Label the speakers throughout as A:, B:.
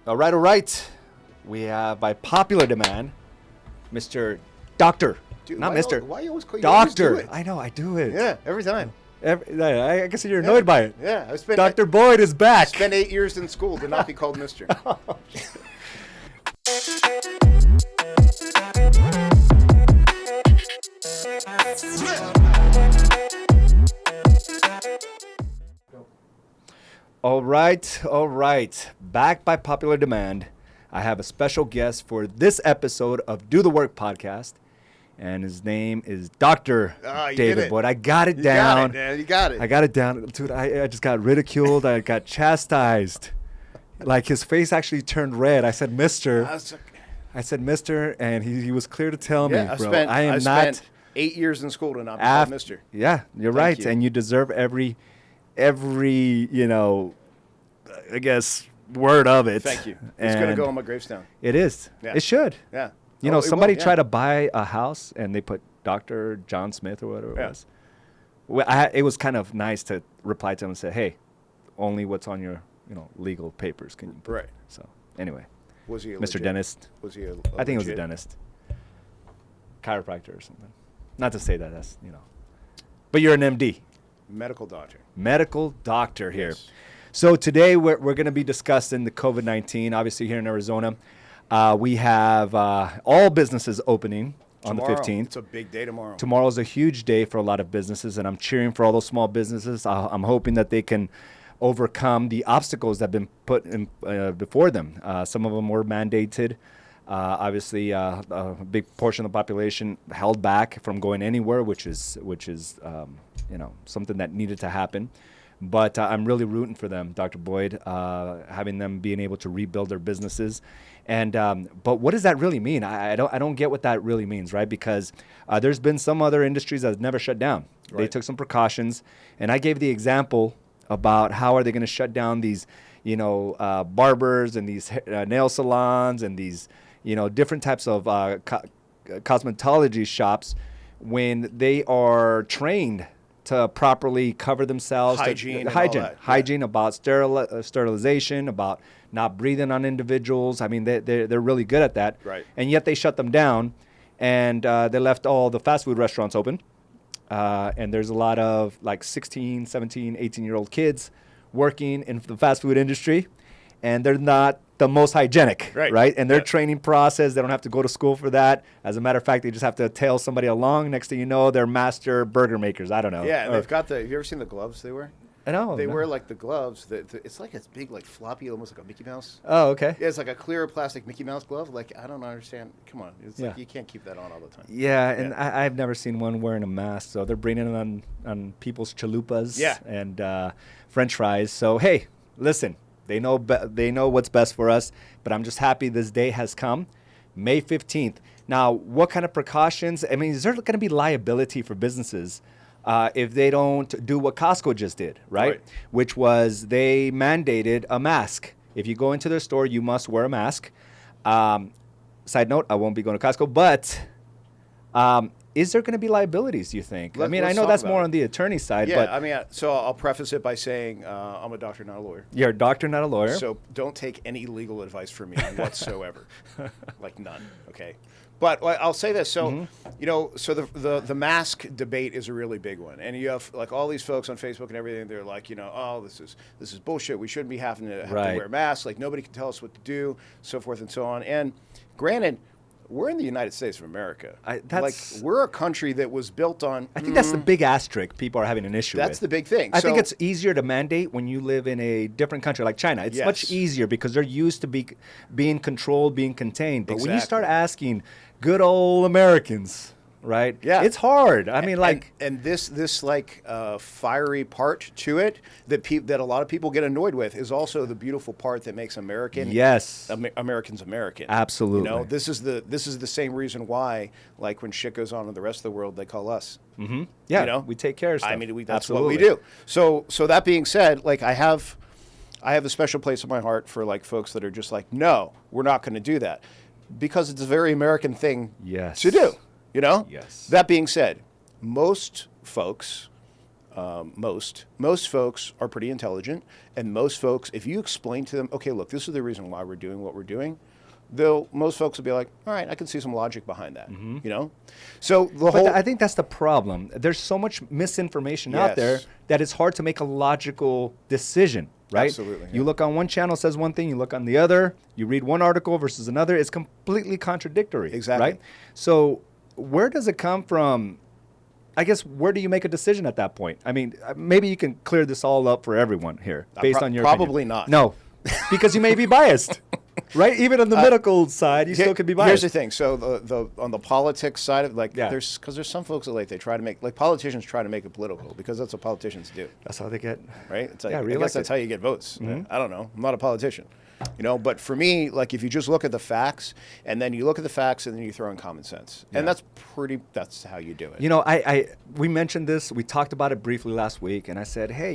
A: All right. We have, by popular demand, Mr. Doctor.
B: Dude,
A: Not
B: why
A: Mr.
B: Why you always call you
A: Doctor.
B: always do it?
A: I know, I do it.
B: Yeah, every time.
A: I guess you're annoyed by it.
B: Yeah,
A: Dr. Boyd is back.
B: Spent 8 years in school to not be called Mister.
A: All right. Back by popular demand, I have a special guest for this episode of Do the Work podcast, and his name is Dr. David Boyd. I got it down.
B: You got it.
A: I got it down. Dude, I just got ridiculed. I got chastised. Like, his face actually turned red. I said, Mister. I said, Mister, and he was clear to tell me, bro, I spent
B: 8 years in school to not be called Mister.
A: Yeah, you're right. And you deserve every, I guess, word of it.
B: Thank you. It's going to go on my gravestone.
A: It is. Yeah. It should.
B: Yeah.
A: Somebody tried to buy a house and they put Dr. John Smith or whatever it was. Well, it was kind of nice to reply to him and say, hey, only what's on your legal papers can you put.
B: Right.
A: So anyway.
B: Was he a
A: Mr. Dentist?
B: Was he a
A: I think it was a dentist. Chiropractor or something. Not to say that, that's, But you're an MD.
B: Medical doctor.
A: Medical doctor here.
B: Yes.
A: So today we're going to be discussing the COVID-19. Obviously here in Arizona, we have all businesses opening on the 15th.
B: It's a big day tomorrow.
A: Tomorrow's a huge day for a lot of businesses, and I'm cheering for all those small businesses. I'm hoping that they can overcome the obstacles that have been put in before them. Some of them were mandated. Obviously, a big portion of the population held back from going anywhere, which is something that needed to happen. But I'm really rooting for them, Dr. Boyd, having them being able to rebuild their businesses. And but what does that really mean? I don't get what that really means, right? Because there's been some other industries that have never shut down. Right. They took some precautions, and I gave the example about how are they going to shut down these, barbers and these nail salons and these, different types of cosmetology shops when they are trained to properly cover themselves. Hygiene, about sterilization, about not breathing on individuals. I mean, they're really good at that.
B: Right.
A: And yet they shut them down, and they left all the fast food restaurants open. And there's a lot of 16, 17, 18-year-old kids working in the fast food industry, and they're not the most hygienic, right? And their training process, they don't have to go to school for that. As a matter of fact, they just have to tail somebody along. Next thing you know, they're master burger makers. I don't know.
B: Yeah, and they've got have you ever seen the gloves they wear?
A: I know.
B: They wear the gloves. It's like a big, floppy, almost like a Mickey Mouse.
A: Oh, okay.
B: Yeah, it's like a clear plastic Mickey Mouse glove. I don't understand. Come on. It's you can't keep that on all the time.
A: Yeah, and I've never seen one wearing a mask. So they're bringing it on people's chalupas and French fries. So, hey, listen, they know what's best for us. But I'm just happy this day has come, May 15th. Now, what kind of precautions? I mean, is there going to be liability for businesses if they don't do what Costco just did, right? Which was they mandated a mask. If you go into their store, you must wear a mask. Side note, I won't be going to Costco, but is there going to be liabilities, do you think? I know that's more on the attorney side.
B: Yeah,
A: but
B: so I'll preface it by saying I'm a doctor, not a lawyer.
A: You're a doctor, not a lawyer.
B: So don't take any legal advice from me whatsoever. None, okay? But I'll say this. So, so the mask debate is a really big one. And you have all these folks on Facebook and everything. They're like, oh, this is bullshit. We shouldn't be having to wear masks. Nobody can tell us what to do, so forth and so on. And granted, we're in the United States of America. We're a country that was built on.
A: I think that's the big asterisk people are having an issue with.
B: That's the big thing.
A: I think it's easier to mandate when you live in a different country like China. It's much easier because they're used to being controlled, being contained. But when you start asking good old Americans, right?
B: Yeah,
A: it's hard.
B: And this fiery part to it that a lot of people get annoyed with is also the beautiful part that makes Americans American.
A: Absolutely.
B: This is the same reason why when shit goes on in the rest of the world, they call us.
A: Mm-hmm. Yeah, we take care of stuff.
B: That's what we do. So that being said, I have a special place in my heart for folks that are just no, we're not going to do that. Because it's a very American thing to do,
A: Yes.
B: That being said, most folks most folks are pretty intelligent, and most folks, if you explain to them, okay, look, this is the reason why we're doing what we're doing, most folks will be like, all right, I can see some logic behind that, you know? So
A: I think that's the problem. There's so much misinformation out there that it's hard to make a logical decision, right?
B: Absolutely.
A: You look on one channel, says one thing, you look on the other, you read one article versus another, it's completely contradictory,
B: Exactly.
A: right? So where does it come from? I guess, where do you make a decision at that point? I mean, maybe you can clear this all up for everyone here based on your
B: probably
A: opinion.
B: not.
A: No, because you may be biased, right? Even on the medical side, you still could be biased.
B: Here's the thing. So the on the politics side of
A: Yeah.
B: there's some folks that they try to make, politicians try to make it political because that's what politicians do,
A: That's how they get.
B: right? It's like,
A: Yeah,
B: I guess
A: reelected.
B: that's how you get votes. I don't know. I'm not a politician, but for me, if you just look at the facts and then you look at the facts and then you throw in common sense, and that's how you do it.
A: You know, we mentioned this. We talked about it briefly last week, and I said, hey,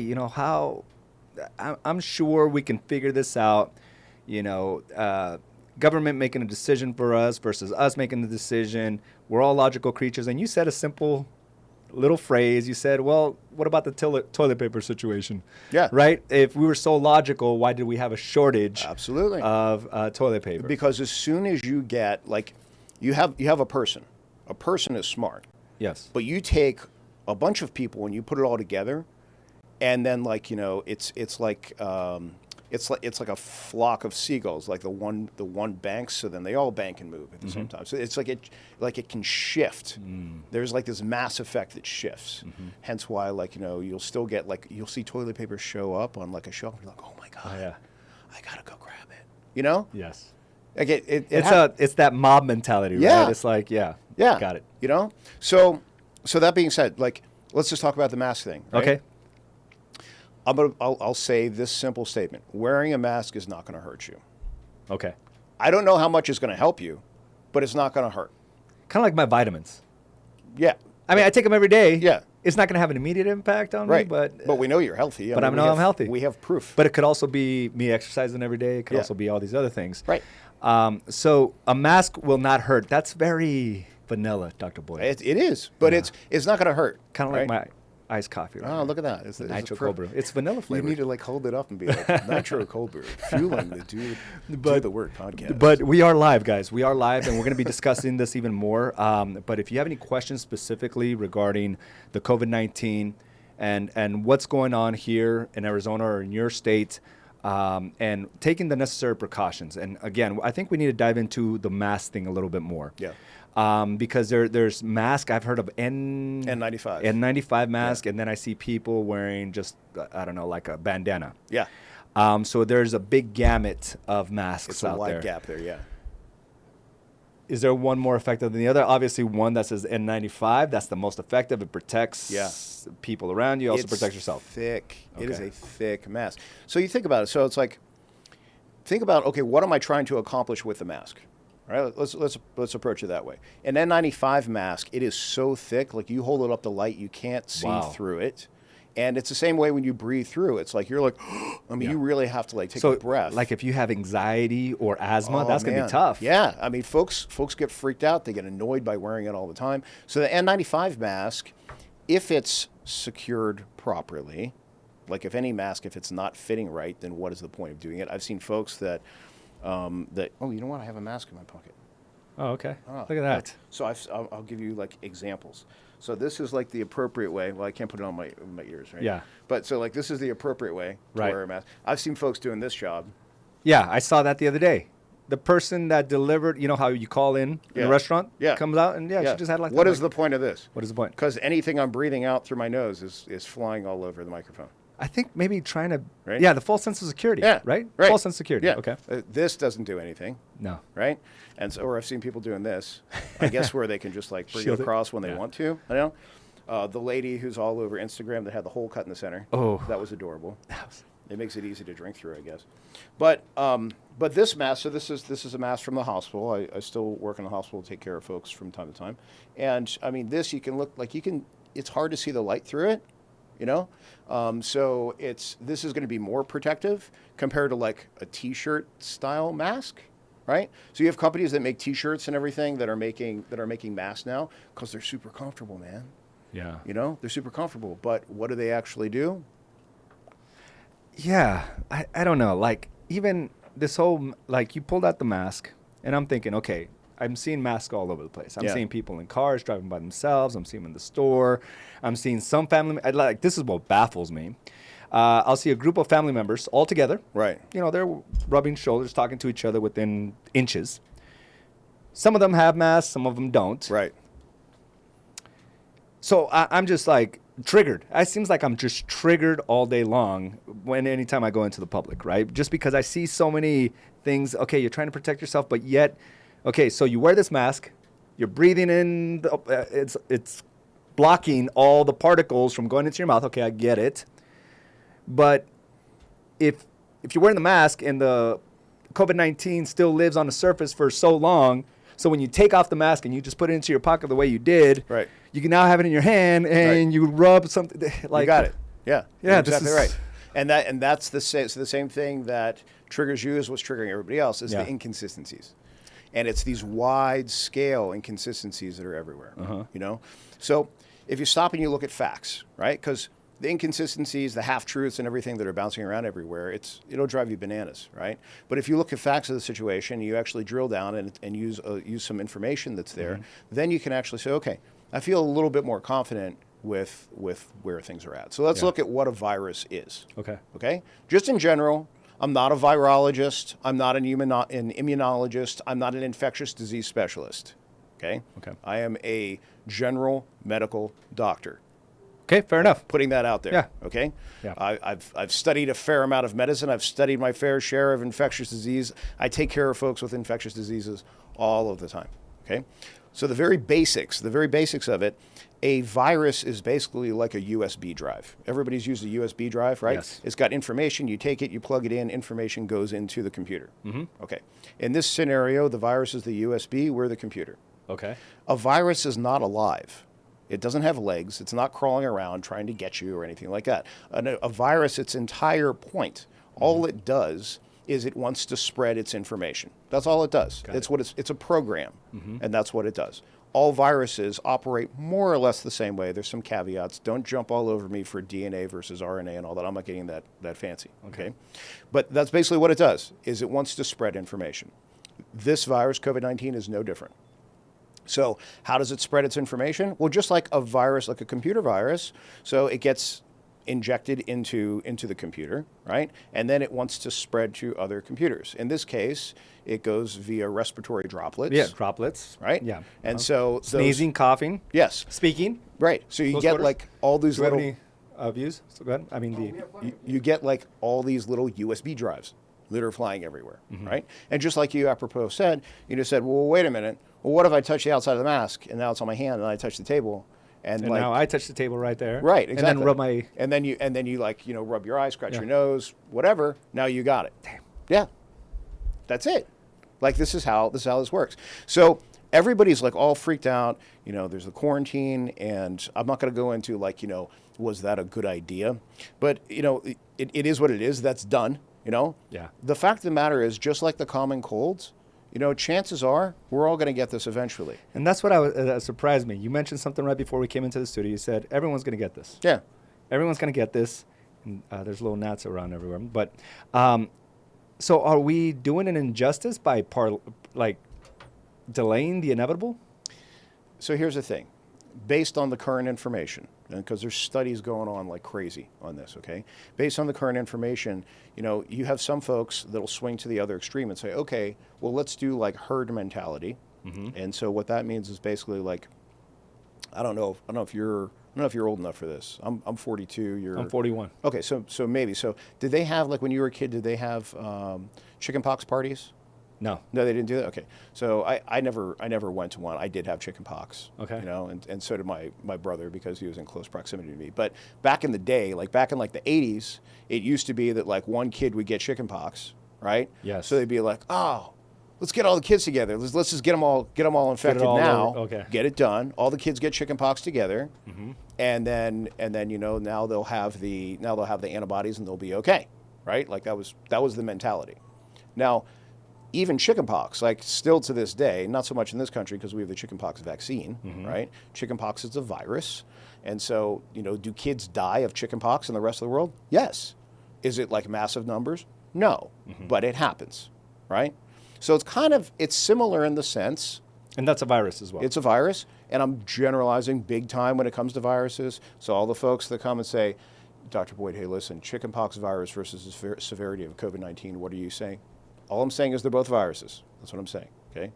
A: I'm sure we can figure this out. Government making a decision for us versus us making the decision. We're all logical creatures. And you said a simple little phrase. You said, well, what about the toilet paper situation?
B: Yeah.
A: Right? If we were so logical, why did we have a shortage
B: Absolutely.
A: of toilet paper?
B: Because as soon as you get, you have a person. A person is smart.
A: Yes.
B: But you take a bunch of people and you put it all together, and then it's like a flock of seagulls. Like the one banks, so then they all bank and move at the same time. So it's it can shift. There's this mass effect that shifts. Hence why you'll still get you'll see toilet paper show up on a shelf. And you're like, oh my god,
A: Oh, yeah.
B: I gotta go grab it.
A: Yes.
B: It's
A: that mob mentality,
B: Yeah.
A: right? It's like, yeah, got it.
B: So that being said, let's just talk about the mask thing. Right?
A: Okay.
B: I'll say this simple statement: wearing a mask is not going to hurt you.
A: Okay.
B: I don't know how much it's going to help you, but it's not going to hurt.
A: Kind of like my vitamins.
B: Yeah.
A: I mean, I take them every day.
B: Yeah.
A: It's not going to have an immediate impact on
B: Right.
A: me, but
B: we know you're healthy.
A: I know I'm healthy.
B: We have proof.
A: But it could also be me exercising every day. It could
B: Yeah.
A: also be all these other things.
B: Right.
A: So a mask will not hurt. That's very vanilla, Dr. Boyd.
B: It is, but it's not going to hurt.
A: Kind of
B: right?
A: like my iced coffee. Right
B: Oh,
A: now.
B: look at that!
A: It's nitro cold brew. It's vanilla
B: You
A: flavored.
B: need to hold it up and be like nitro cold brew, fueling the do the word podcast.
A: But we are live, guys. We are live, and we're going to be discussing this even more. But if you have any questions specifically regarding the COVID-19 and what's going on here in Arizona or in your state, and taking the necessary precautions. And again, I think we need to dive into the mask thing a little bit more.
B: Yeah.
A: Because there's mask. I've heard of
B: N95.
A: N95 mask, and then I see people wearing just, I don't know, like a bandana.
B: Yeah.
A: So there's a big gamut of masks
B: It's a
A: out
B: wide
A: there.
B: gap there. Yeah.
A: Is there one more effective than the other? Obviously, one that says N95, that's the most effective. It protects people around you, also protects yourself.
B: Thick. It is
A: Okay.
B: a thick mask. So you think about it. So it's think about, okay, what am I trying to accomplish with the mask? All right, let's approach it that way. An N95 mask, it is so thick, you hold it up to light, you can't see through it. And it's the same way when you breathe through. It's you're you really have to take a breath.
A: If you have anxiety or asthma,
B: Oh,
A: that's going to
B: man.
A: be tough.
B: Yeah, I mean, folks get freaked out. They get annoyed by wearing it all the time. So the N95 mask, if it's secured properly, if any mask, if it's not fitting right, then what is the point of doing it? I've seen folks that oh, you know what? I have a mask in my pocket.
A: Oh, okay.
B: Oh,
A: Look at that.
B: So I'll give you examples. So this is the appropriate way. Well, I can't put it on my ears, right?
A: Yeah.
B: But so this is the appropriate way to
A: Right.
B: wear a mask. I've seen folks doing this job.
A: Yeah, I saw that the other day. The person that delivered, you know how you call in
B: Yeah.
A: the restaurant?
B: Yeah.
A: Comes out and she just had
B: What is the point of this?
A: What is the point?
B: Because anything I'm breathing out through my nose is flying all over the microphone.
A: I think maybe trying to,
B: Right.
A: yeah, the false sense of security,
B: Yeah.
A: right?
B: Right.
A: False sense of security,
B: Yeah.
A: okay.
B: This doesn't do anything,
A: No.
B: right? And so, or I've seen people doing this, I guess, where they can just bring
A: Shield
B: it
A: it.
B: across when they
A: Yeah.
B: want to. The lady who's all over Instagram that had the hole cut in the center.
A: Oh.
B: That was adorable. It makes it easy to drink through, I guess. But this mask, so this is a mask from the hospital. I still work in the hospital to take care of folks from time to time. And I mean, this, you can look it's hard to see the light through it, so this is going to be more protective compared to a t-shirt style mask, right? So you have companies that make t-shirts and everything that are making masks now because they're super comfortable, man.
A: Yeah.
B: You know, they're super comfortable, but what do they actually do?
A: Yeah, I don't know. Like, even this whole, like, you pulled out the mask, and I'm thinking, okay, I'm seeing masks all over the place. I'm
B: Yeah.
A: seeing people in cars driving by themselves. I'm seeing them in the store. I'm seeing some family, like, this is what baffles me. I'll see a group of family members all together.
B: Right.
A: You know, they're rubbing shoulders, talking to each other within inches. Some of them have masks, some of them don't.
B: Right.
A: So I'm just like triggered. It seems like I'm just triggered all day long anytime I go into the public, right? Just because I see so many things. Okay, you're trying to protect yourself, but yet, okay, so you wear this mask, you're breathing in, it's blocking all the particles from going into your mouth. Okay, I get it. But if you're wearing the mask and the COVID-19 still lives on the surface for so long, so when you take off the mask and you just put it into your pocket the way you did,
B: Right.
A: you can now have it in your hand and
B: Right.
A: you rub something like.
B: You got it. Yeah.
A: Yeah,
B: You're
A: this
B: exactly
A: is-
B: right. And that's the same. So the same thing that triggers you is what's triggering everybody else is
A: Yeah.
B: the inconsistencies, and it's these wide scale inconsistencies that are everywhere. You know, so if you stop and you look at facts, right? Because the inconsistencies, the half truths, and everything that are bouncing around everywhere, it'll drive you bananas, right? But if you look at facts of the situation, you actually drill down and use some information that's there, then you can actually say, okay, I feel a little bit more confident with where things are at. So let's
A: Yeah.
B: look at what a virus is.
A: Okay.
B: Okay? Just in general, I'm not a virologist. I'm not an immunologist. I'm not an infectious disease specialist. Okay?
A: Okay.
B: I am a general medical doctor.
A: Okay, fair enough.
B: Putting that out there.
A: Yeah.
B: Okay?
A: Yeah.
B: I've studied a fair amount of medicine. I've studied my fair share of infectious disease. I take care of folks with infectious diseases all of the time. Okay? So the very basics of it, a virus is basically like a USB drive. Everybody's used a USB drive, right?
A: Yes.
B: It's got information. You take it, you plug it in, information goes into the computer. Okay. In this scenario, the virus is the USB, we're the computer.
A: Okay.
B: A virus is not alive. It doesn't have legs. It's not crawling around trying to get you or anything like that. A virus, its entire point, all it does is it wants to spread its information. That's all it does. It's a program, and that's what it does. All viruses operate more or less the same way. There's some caveats. Don't jump all over me for DNA versus RNA and all that. I'm not getting that fancy. Okay, but that's basically what it does. Is it wants to spread information. This virus, COVID-19, is no different. So how does it spread its information? Well, just like a virus, like a computer virus, so it gets injected into the computer, right? And then it wants to spread to other computers. In this case, it goes via respiratory droplets.
A: Yeah, droplets.
B: Right?
A: Yeah.
B: And so
A: Sneezing, coughing,
B: yes,
A: speaking.
B: right. So you
A: Close
B: get
A: quarters?
B: like all these
A: Do you have
B: little
A: any views? So go ahead. I mean,
B: you get like all these little USB drives that are flying everywhere, right? And just like you apropos said, you just said, well, wait a minute. Well, what if I touch the outside of the mask and now it's on my hand and I touch the table and like,
A: now I touch the table right there.
B: right, exactly.
A: And then rub my.
B: and then you like, you know, rub your eyes, scratch your nose, whatever. Now you got it. Damn. Yeah. That's it. Like this is how this works. So everybody's like all freaked out. You know, there's the quarantine, and I'm not going to go into like, you know, was that a good idea? But you know, it is what it is. That's done. You know.
A: Yeah.
B: The fact of the matter is, just like the common colds, you know, chances are we're all going to get this eventually.
A: And that's what surprised me. You mentioned something right before we came into the studio. You said everyone's going to get this.
B: Yeah.
A: Everyone's going to get this. And, there's little gnats around everywhere. But so are we doing an injustice by delaying the inevitable?
B: So here's the thing. Based on the current information, because there's studies going on like crazy on this, okay? Based on the current information, you know, you have some folks that'll swing to the other extreme and say, okay, well, let's do like herd mentality. And so what that means is basically like, I don't know if you're old enough for this. I'm 42.
A: I'm 41.
B: Okay, so maybe. So did they have, like when you were a kid, did they have chickenpox parties?
A: No.
B: No, they didn't do that. Okay, so I never went to one. I did have chickenpox.
A: Okay.
B: You know, and so did my brother because he was in close proximity to me. But back in the day, like back in like the 80s, it used to be that like one kid would get chickenpox, right?
A: Yes.
B: So they'd be like, oh, let's get all the kids together. Let's just get them all infected
A: all
B: now.
A: over. Okay.
B: Get it done. All the kids get chickenpox together, and then you know now they'll have the antibodies and they'll be okay, right? Like that was the mentality. Now, even chickenpox, like still to this day, not so much in this country because we have the chickenpox vaccine, right? Chickenpox is a virus. And so, do kids die of chickenpox in the rest of the world? Yes. Is it like massive numbers? No, but it happens, right? So it's similar in the sense.
A: And that's a virus as well.
B: It's a virus, and I'm generalizing big time when it comes to viruses. So all the folks that come and say, Dr. Boyd, hey, listen, chickenpox virus versus the severity of COVID-19, what are you saying? All I'm saying is they're both viruses. That's what I'm saying, okay?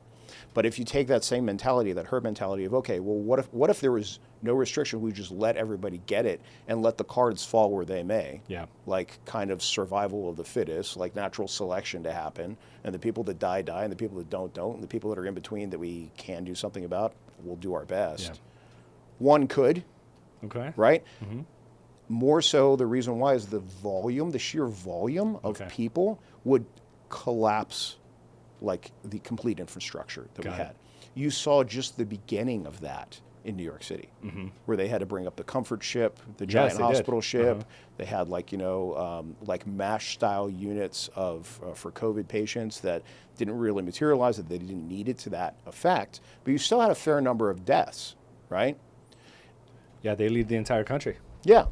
B: But if you take that same mentality, that herd mentality of, okay, well, what if there was no restriction, we just let everybody get it and let the cards fall where they may, like kind of survival of the fittest, like natural selection to happen, and the people that die, and the people that don't, and the people that are in between that we can do something about, we'll do our best.
A: Yeah.
B: One could, right? More so, the reason why is the sheer volume of people would collapse like the complete infrastructure that we had. You saw just the beginning of that in New York City, where they had to bring up the comfort ship, the giant hospital ship. They had like MASH style units for COVID patients that didn't really materialize, that they didn't need it to that effect. But you still had a fair number of deaths, right?
A: Yeah, they lead the entire country.
B: Yeah.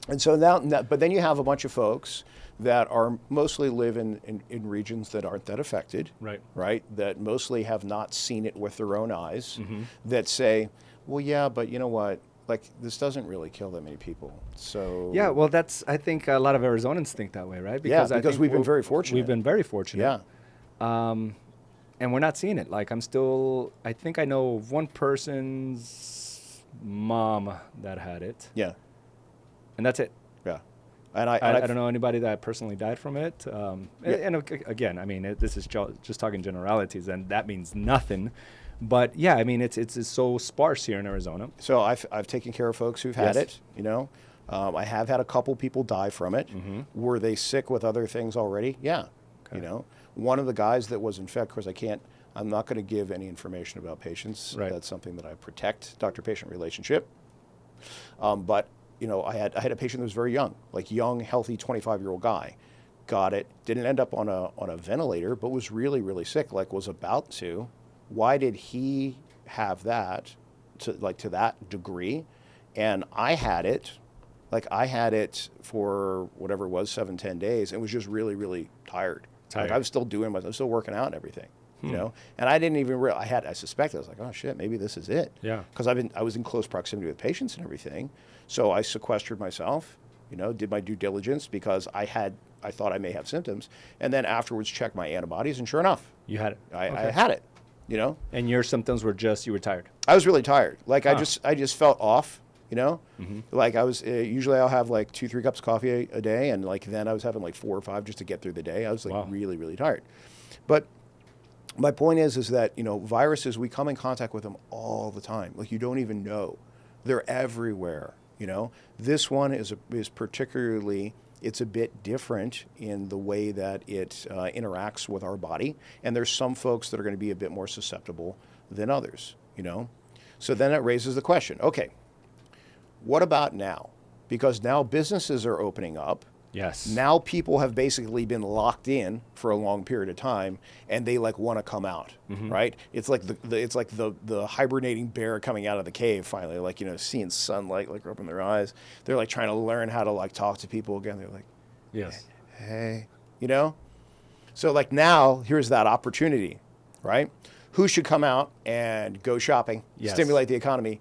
B: And so but then you have a bunch of folks that are mostly live in regions that aren't that affected, right? That mostly have not seen it with their own eyes, that say, well, yeah, but you know what? Like, this doesn't really kill that many people. So
A: yeah, well, I think a lot of Arizonans think that way, right?
B: Because we've been very fortunate.
A: We've been very fortunate.
B: Yeah.
A: And we're not seeing it. Like, I think I know of one person's mom that had it.
B: Yeah.
A: And that's it.
B: Yeah.
A: And I don't know anybody that personally died from it. And again, I mean, this is just talking generalities, and that means nothing. But yeah, I mean, it's so sparse here in Arizona.
B: So I've taken care of folks who've had it. I have had a couple people die from it. Were they sick with other things already? Yeah. Okay. One of the guys that was infected, of course, I'm not going to give any information about patients.
A: Right.
B: That's something that I protect, doctor-patient relationship. But I had a patient that was very young, like young, healthy 25-year-old guy. Got it, didn't end up on a ventilator, but was really, really sick, like was about to. Why did he have that to that degree? And I had it for whatever it was, 7-10 days, and was just really, really tired. Like I was still I was still working out and everything. And I didn't even realize, I suspected, I was like, oh shit, maybe this is it.
A: Yeah.
B: Because I was in close proximity with patients and everything. So I sequestered myself, did my due diligence because I thought I may have symptoms. And then afterwards checked my antibodies, and sure enough.
A: You had it.
B: I had it,
A: And your symptoms were just, you were tired.
B: I was really tired. Like I just felt off, Like I was, usually I'll have like 2-3 cups of coffee a day. And like then I was having like 4 or 5 just to get through the day. I was like really, really tired. But my point is that, viruses, we come in contact with them all the time. Like you don't even know. They're everywhere, This one is particularly, it's a bit different in the way that it interacts with our body. And there's some folks that are going to be a bit more susceptible than others, So then it raises the question, okay, what about now? Because now businesses are opening up.
A: Yes.
B: Now people have basically been locked in for a long period of time, and they like want to come out, right? It's like the hibernating bear coming out of the cave finally, like seeing sunlight like open their eyes. They're like trying to learn how to like talk to people again. They're like,
A: yes,
B: hey, So like now here's that opportunity, right? Who should come out and go shopping, stimulate the economy,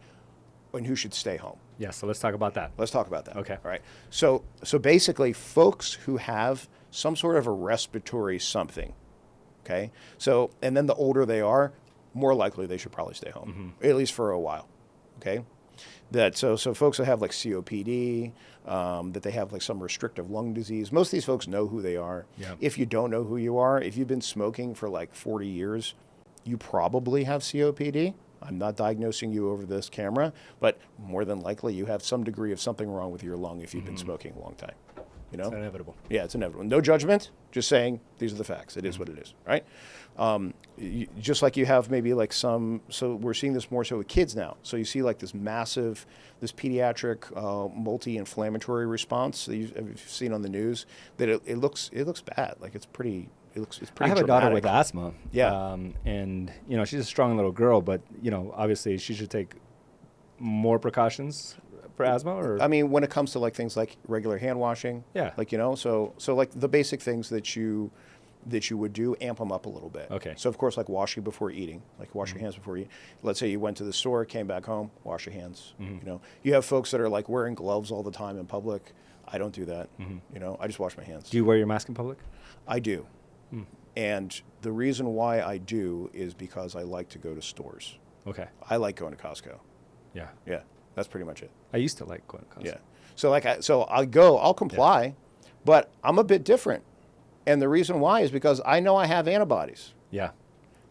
B: and who should stay home?
A: Yeah, so let's talk about that.
B: Let's talk about that.
A: Okay.
B: All right. So basically, folks who have some sort of a respiratory something, okay? So, and then the older they are, more likely they should probably stay home, at least for a while, okay? So folks that have like COPD, that they have like some restrictive lung disease, most of these folks know who they are.
A: Yeah.
B: If you don't know who you are, if you've been smoking for like 40 years, you probably have COPD. I'm not diagnosing you over this camera, but more than likely you have some degree of something wrong with your lung if you've been smoking a long time.
A: It's inevitable.
B: Yeah, it's inevitable. No judgment, just saying these are the facts. It is what it is, right? Just like you have maybe like so we're seeing this more so with kids now. So you see like this pediatric multi-inflammatory response that you've seen on the news, that it looks bad. Like it's pretty it's
A: I
B: pretty
A: have a daughter
B: dramatic.
A: with asthma.
B: Yeah.
A: And, she's a strong little girl, but, obviously she should take more precautions for asthma or.
B: I mean, when it comes to like things like regular hand washing,
A: Yeah.
B: like so like the basic things that you would do, amp them up a little bit.
A: Okay.
B: So of course, like washing before eating, like wash your hands before you eat. Let's say you went to the store, came back home, wash your hands. You have folks that are like wearing gloves all the time in public. I don't do that. I just wash my hands.
A: Do you wear your mask in public?
B: I do. And the reason why I do is because I like to go to stores.
A: Okay.
B: I like going to Costco.
A: Yeah.
B: Yeah, that's pretty much it.
A: I used to like going to Costco.
B: Yeah. So I'll comply, but I'm a bit different. And the reason why is because I know I have antibodies.
A: Yeah.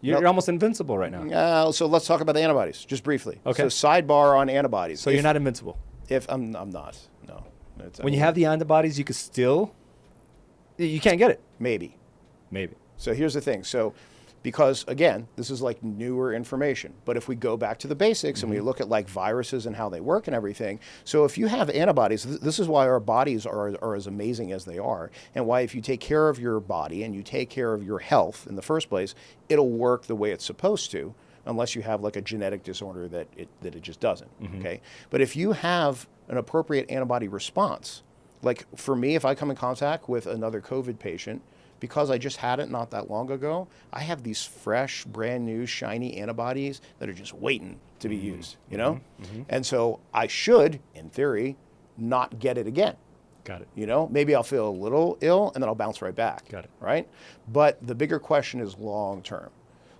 A: You're almost invincible right now.
B: So let's talk about the antibodies just briefly.
A: Okay.
B: So sidebar on antibodies.
A: So you're not invincible.
B: If I'm not. No.
A: When you have the antibodies, you you can't get it.
B: maybe.
A: Maybe.
B: So here's the thing. So because again, this is like newer information, but if we go back to the basics and we look at like viruses and how they work and everything. So if you have antibodies, this is why our bodies are as amazing as they are, and why if you take care of your body and you take care of your health in the first place, it'll work the way it's supposed to, unless you have like a genetic disorder that it just doesn't. Okay. But if you have an appropriate antibody response, like for me, if I come in contact with another COVID patient, because I just had it not that long ago, I have these fresh, brand new, shiny antibodies that are just waiting to be used, And so I should, in theory, not get it again.
A: Got it.
B: Maybe I'll feel a little ill and then I'll bounce right back.
A: Got it.
B: Right? But the bigger question is long term.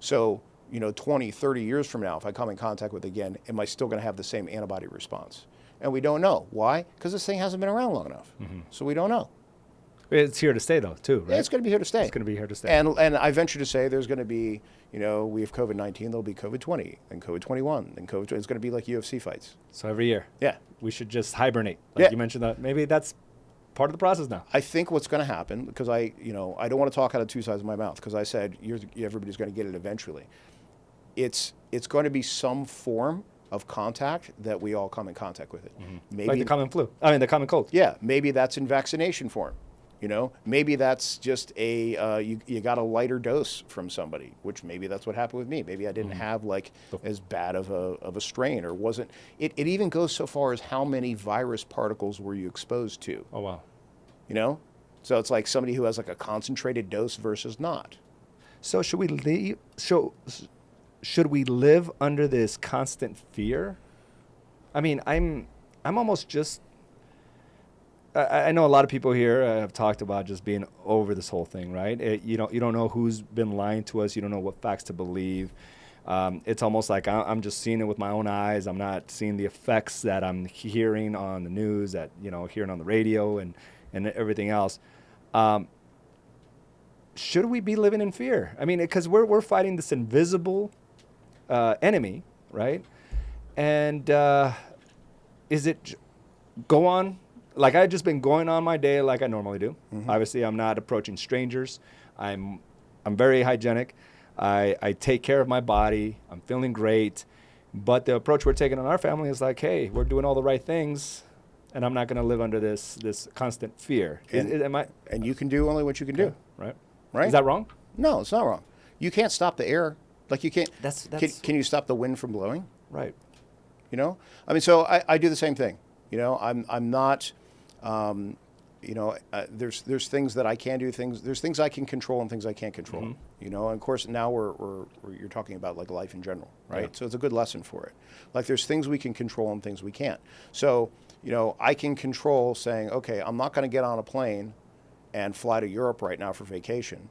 B: So, 20, 30 years from now, if I come in contact with it again, am I still going to have the same antibody response? And we don't know. Why? Because this thing hasn't been around long enough. So we don't know.
A: It's here to stay, though, too, right?
B: It's going to be here to stay.
A: It's going to be here to stay.
B: And I venture to say there's going to be, we have COVID-19, there'll be COVID-20, then COVID-21, then COVID-20. It's going to be like UFC fights.
A: So every year.
B: Yeah.
A: We should just hibernate. Like
B: Yeah.
A: you mentioned that. Maybe that's part of the process now.
B: I think what's going to happen, because I don't want to talk out of two sides of my mouth, because I said everybody's going to get it eventually. It's going to be some form of contact that we all come in contact with it. Maybe
A: Like the common flu. I mean, the common cold.
B: Yeah, maybe that's in vaccination form. Maybe that's just you got a lighter dose from somebody, which maybe that's what happened with me. Maybe I didn't have like as bad of a strain, or wasn't. It even goes so far as how many virus particles were you exposed to?
A: Oh, wow.
B: So it's like somebody who has like a concentrated dose versus not.
A: So should we leave? Should we live under this constant fear? I mean, I'm almost just. I know a lot of people here have talked about just being over this whole thing, right? You don't know who's been lying to us. You don't know what facts to believe. It's almost like I'm just seeing it with my own eyes. I'm not seeing the effects that I'm hearing on the news, hearing on the radio and everything else. Should we be living in fear? I mean, because we're fighting this invisible enemy, right? And is it go on? Like I've just been going on my day like I normally do. Obviously, I'm not approaching strangers. I'm very hygienic. I take care of my body. I'm feeling great. But the approach we're taking on our family is like, hey, we're doing all the right things, and I'm not going to live under this constant fear.
B: And you can do only what you can do.
A: Right?
B: Right?
A: Is that wrong?
B: No, it's not wrong. You can't stop the air. Like you can't.
A: That's
B: Can you stop the wind from blowing?
A: right.
B: I mean, so I do the same thing. I'm not. There's things that I can do. There's things I can control and things I can't control. And of course now you're talking about like life in general, right?
A: Yeah.
B: So it's a good lesson for it. Like there's things we can control and things we can't. So I can control saying, okay, I'm not going to get on a plane and fly to Europe right now for vacation.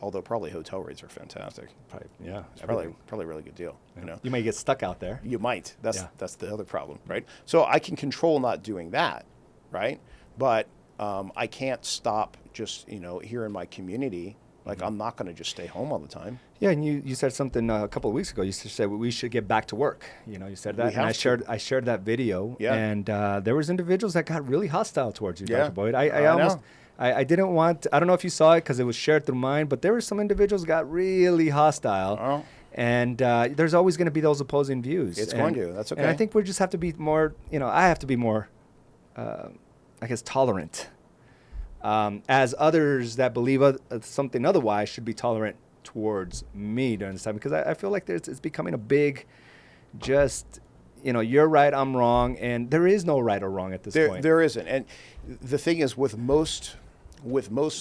B: Although probably hotel rates are fantastic.
A: Probably, yeah.
B: It's probably a really good deal.
A: You may get stuck out there.
B: You might. That's the other problem, right? So I can control not doing that, right? But I can't stop just here in my community. Like I'm not going to just stay home all the time.
A: Yeah, and you said something a couple of weeks ago. You said we should get back to work. You said that,
B: We
A: and
B: have
A: I shared that video.
B: Yeah.
A: And there was individuals that got really hostile towards you,
B: Yeah.
A: Dr. Boyd. I
B: I
A: almost.
B: know.
A: I didn't want. I don't know if you saw it because it was shared through mine, but there were some individuals that got really hostile.
B: Oh.
A: And there's always going to be those opposing views.
B: It's going to. That's okay.
A: And I think we just have to be more. I have to be more. I guess tolerant. as others that believe something otherwise should be tolerant towards me during this time, because I feel like it's becoming a big, just, you're right, I'm wrong, and there is no right or wrong at this point.
B: There isn't. And the thing is, with most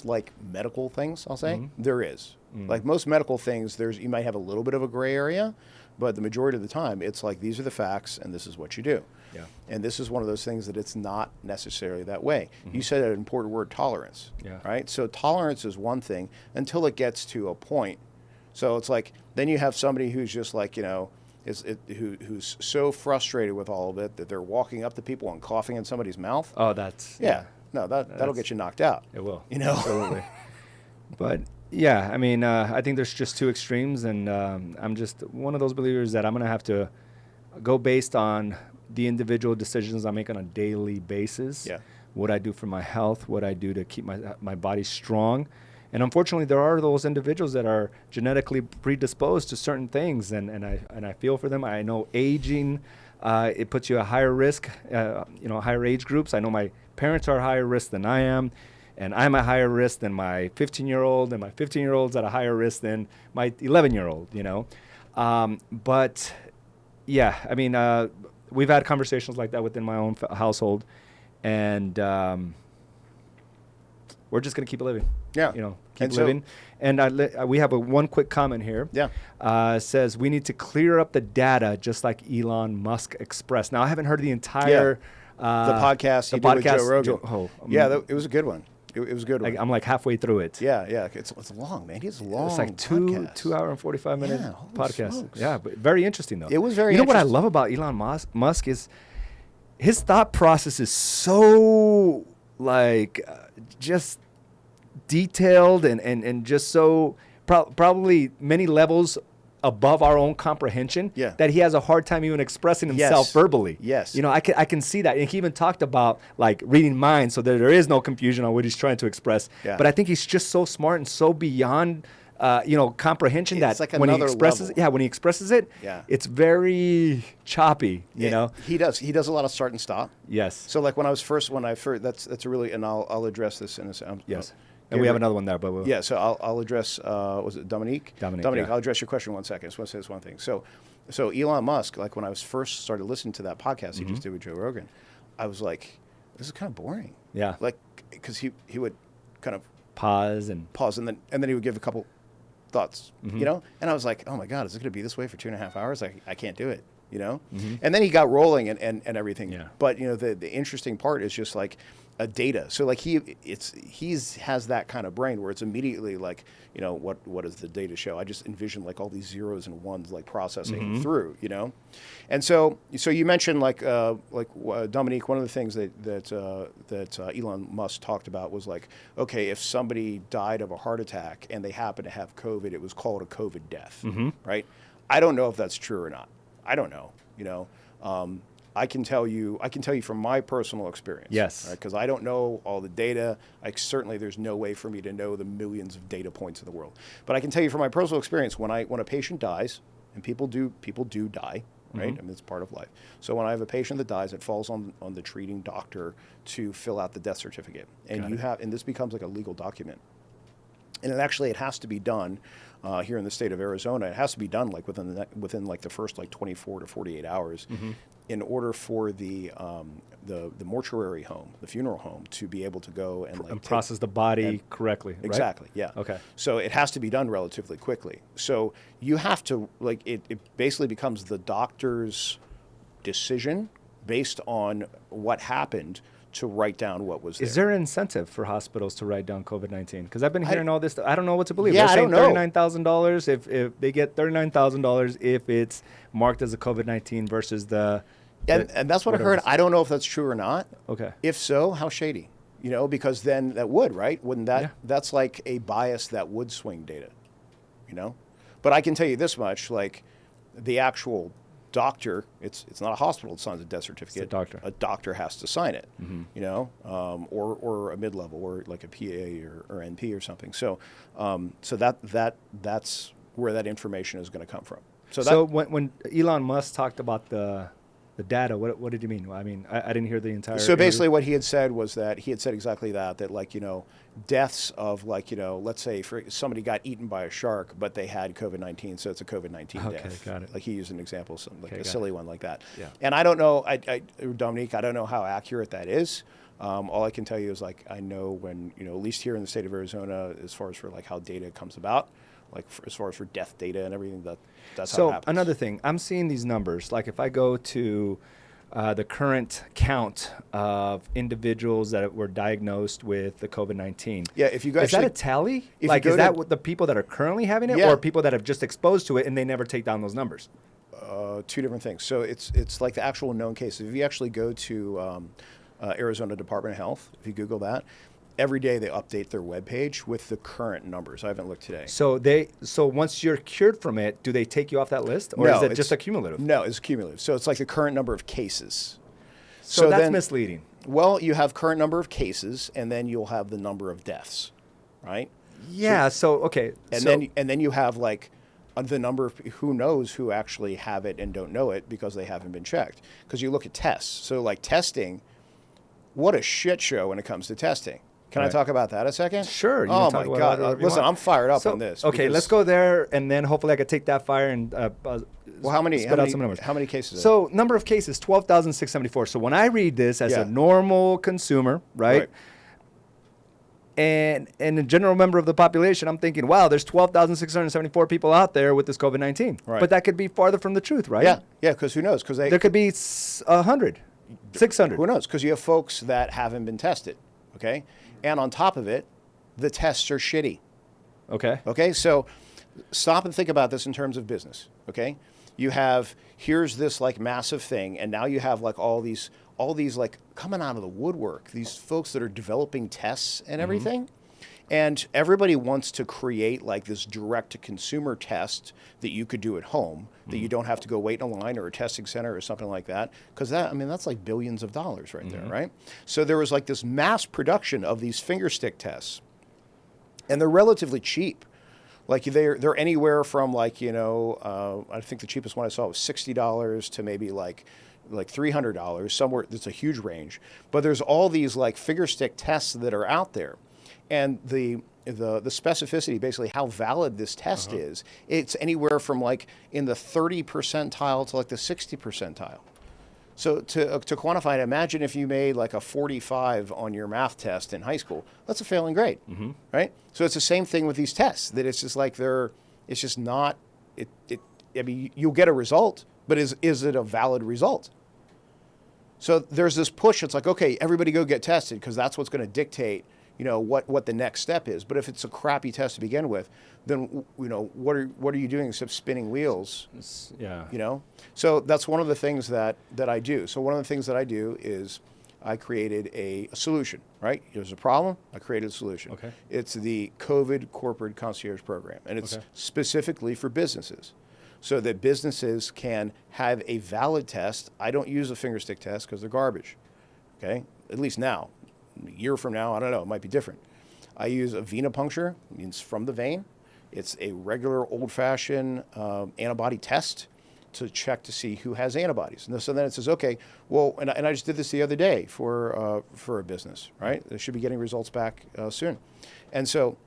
B: like medical things, I'll say, there is. Like most medical things, you might have a little bit of a gray area, but the majority of the time, it's like, these are the facts and this is what you do.
A: Yeah.
B: And this is one of those things that it's not necessarily that way. You said an important word, tolerance.
A: Yeah.
B: Right? So tolerance is one thing until it gets to a point. So it's like, then you have somebody who's just like, who's so frustrated with all of it that they're walking up to people and coughing in somebody's mouth.
A: Oh, that's...
B: Yeah. No, that'll get you knocked out.
A: It will.
B: Absolutely.
A: But yeah, I mean, I think there's just two extremes, and I'm just one of those believers that I'm going to have to go based on the individual decisions I make on a daily basis.
B: Yeah.
A: What I do for my health, what I do to keep my body strong. And unfortunately, there are those individuals that are genetically predisposed to certain things, and I feel for them. I know aging, it puts you at higher risk, higher age groups. I know my parents are higher risk than I am, and I'm at higher risk than my 15-year-old, and my 15-year-old's at a higher risk than my 11-year-old, But, yeah, I mean, we've had conversations like that within my own household, and we're just going to keep living.
B: Yeah.
A: Keep living. And we have one quick comment here.
B: Yeah.
A: Says, we need to clear up the data just like Elon Musk expressed. Now, I haven't heard the entire...
B: the podcast he did with Joe Rogan. It was a good one. It was a good one.
A: I'm like halfway through it.
B: Yeah. It's long, man. It's a long
A: It's like
B: podcast.
A: 2 hour and 45 minute podcast.
B: Smokes.
A: Yeah, but very interesting, though.
B: It was very
A: what I
B: interesting.
A: love about Elon Musk is his thought process is so, just detailed and just so probably many levels above our own comprehension, that he has a hard time even expressing himself verbally.
B: Yes.
A: I can see that. And he even talked about reading minds so that there is no confusion on what he's trying to express.
B: Yeah.
A: But I think he's just so smart and so beyond comprehension
B: It's
A: that
B: like
A: when he
B: another
A: expresses
B: level.
A: when he expresses it, it's very choppy,
B: He does a lot of start and stop.
A: Yes.
B: So like when I first that's a really, and I'll address this in a second.
A: Yes. And we have another one there, but we'll...
B: Yeah, so I'll address, was it Dominique?
A: Dominique, yeah.
B: I'll address your question in 1 second. I just want to say this one thing. So Elon Musk, like when I was first started listening to that podcast he just did with Joe Rogan, I was like, this is kind of boring.
A: Yeah.
B: Like, because he would kind of
A: pause and
B: then he would give a couple thoughts, And I was like, oh my God, is it going to be this way for 2.5 hours? I can't do it, And then he got rolling and everything.
A: Yeah.
B: But, the interesting part is just like, a data. So like he has that kind of brain where it's immediately like, what does the data show? I just envision like all these zeros and ones like processing through, And so you mentioned like Dominique, one of the things that Elon Musk talked about was like, okay, if somebody died of a heart attack and they happen to have COVID, it was called a COVID death, right? I don't know if that's true or not. I don't know, I can tell you from my personal experience.
A: Yes.
B: Because I don't know all the data. Certainly there's no way for me to know the millions of data points in the world. But I can tell you from my personal experience, when a patient dies, and people do die, right? I mean, it's part of life. So when I have a patient that dies, it falls on the treating doctor to fill out the death certificate. And and this becomes like a legal document. And it has to be done here in the state of Arizona. It has to be done like within the first 24 to 48 hours, in order for the mortuary home, the funeral home, to be able to go and
A: process the body correctly. Right?
B: Exactly. Yeah.
A: Okay.
B: So it has to be done relatively quickly. So you have to it basically becomes the doctor's decision based on what happened to write down what was there.
A: Is there an incentive for hospitals to write down COVID-19? Because I've been hearing all this. I don't know what to believe.
B: Yeah,
A: They're saying
B: I don't know.
A: $39,000 if they get $39,000 if it's marked as a COVID-19 versus
B: and that's what I heard. I don't know if that's true or not.
A: Okay.
B: If so, how shady? Because then that would, right? Wouldn't that? Yeah. That's like a bias that would swing data. But I can tell you this much: like the actual doctor, it's not a hospital that signs a death certificate.
A: It's a doctor.
B: A doctor has to sign it, or a mid-level, or like a PA or NP or something. So, that's where that information is going to come from.
A: So when Elon Musk talked about the The data. What did you mean? Well, I mean, I didn't hear the entire.
B: So
A: interview.
B: basically, what he had said was that he had said exactly that. That like deaths of like let's say for somebody got eaten by a shark, but they had COVID-19, so it's a COVID-19
A: Okay,
B: death.
A: got it.
B: Like he used an example, something like
A: Okay,
B: a
A: got
B: silly
A: it.
B: one like that.
A: Yeah.
B: And I don't know, Dominique, I don't know how accurate that is. All I can tell you is like I know when at least here in the state of Arizona, as far as for like how data comes about, like as far as for death data and everything, that's how it
A: So
B: happens.
A: another thing, I'm seeing these numbers. Like if I go to the current count of individuals that were diagnosed with the COVID-19.
B: Yeah, if you go
A: is that
B: actually-
A: a tally?
B: if you
A: Like,
B: go
A: is
B: to-
A: that what the people that are currently having it,
B: Yeah.
A: or people that have just exposed to it and they never take down those numbers?
B: Two different things. So it's like the actual known cases. If you actually go to Arizona Department of Health, if you Google that, every day they update their webpage with the current numbers. I haven't looked today.
A: So once you're cured from it, do they take you off that list, or
B: No,
A: is it
B: it's-
A: just accumulative?
B: No, it's cumulative. So it's like the current number of cases.
A: So that's
B: then-
A: misleading.
B: Well, you have current number of cases, and then you'll have the number of deaths, right?
A: Yeah. So okay.
B: And
A: so,
B: then you have like the number of who knows who actually have it and don't know it because they haven't been checked. Because you look at tests. So like testing, what a shit show when it comes to testing. Can I
A: Right.
B: talk about that a second?
A: Sure. You
B: Oh
A: can
B: my
A: talk about
B: God!
A: whatever you
B: Listen,
A: want.
B: I'm fired up
A: So,
B: on this.
A: Okay,
B: because-
A: let's go there, and then hopefully I could take that fire and
B: Well, how many?
A: spit
B: How
A: out
B: many,
A: some numbers.
B: how many cases?
A: So number of cases, 12,674. So when I read this as
B: Yeah.
A: a normal consumer, right? And a general member of the population, I'm thinking, wow, there's 12,674 people out there with this COVID-19.
B: Right.
A: But that could be farther from the truth, right?
B: Yeah, yeah. Because who knows? Because
A: There could be 100, 600.
B: Who knows? Because you have folks that haven't been tested, okay? And on top of it, the tests are shitty,
A: Okay.
B: okay? So stop and think about this in terms of business, okay? You have, here's this like massive thing, and now you have like all these like coming out of the woodwork, these folks that are developing tests and everything. And everybody wants to create like this direct to consumer test that you could do at home, that you don't have to go wait in a line or a testing center or something like that. Because that's like billions of dollars right there, right? So there was like this mass production of these finger stick tests. And they're relatively cheap. Like they're anywhere from like, I think the cheapest one I saw was $60 to maybe like $300, somewhere. That's a huge range. But there's all these like finger stick tests that are out there. And the specificity, basically how valid this test is, it's anywhere from like in the 30 percentile to like the 60 percentile. So to quantify it, imagine if you made like a 45 on your math test in high school. That's a failing grade, right? So it's the same thing with these tests. That it's just like it's just not. I mean, you'll get a result, but is it a valid result? So there's this push. It's like, okay, everybody go get tested because that's what's going to dictate, what the next step is. But if it's a crappy test to begin with, then what are you doing except spinning wheels?
A: Yeah.
B: So that's one of the things that I do. So one of the things that I do is I created a solution, right? There's a problem, I created a solution.
A: Okay.
B: It's the COVID Corporate Concierge Program, and it's specifically for businesses so that businesses can have a valid test. I don't use a finger stick test because they're garbage, okay? At least now. A year from now, I don't know, it might be different. I use a venipuncture, means from the vein. It's a regular old-fashioned antibody test to check to see who has antibodies. And so then it says, okay, well, and I just did this the other day for a business, right? They should be getting results back soon. And so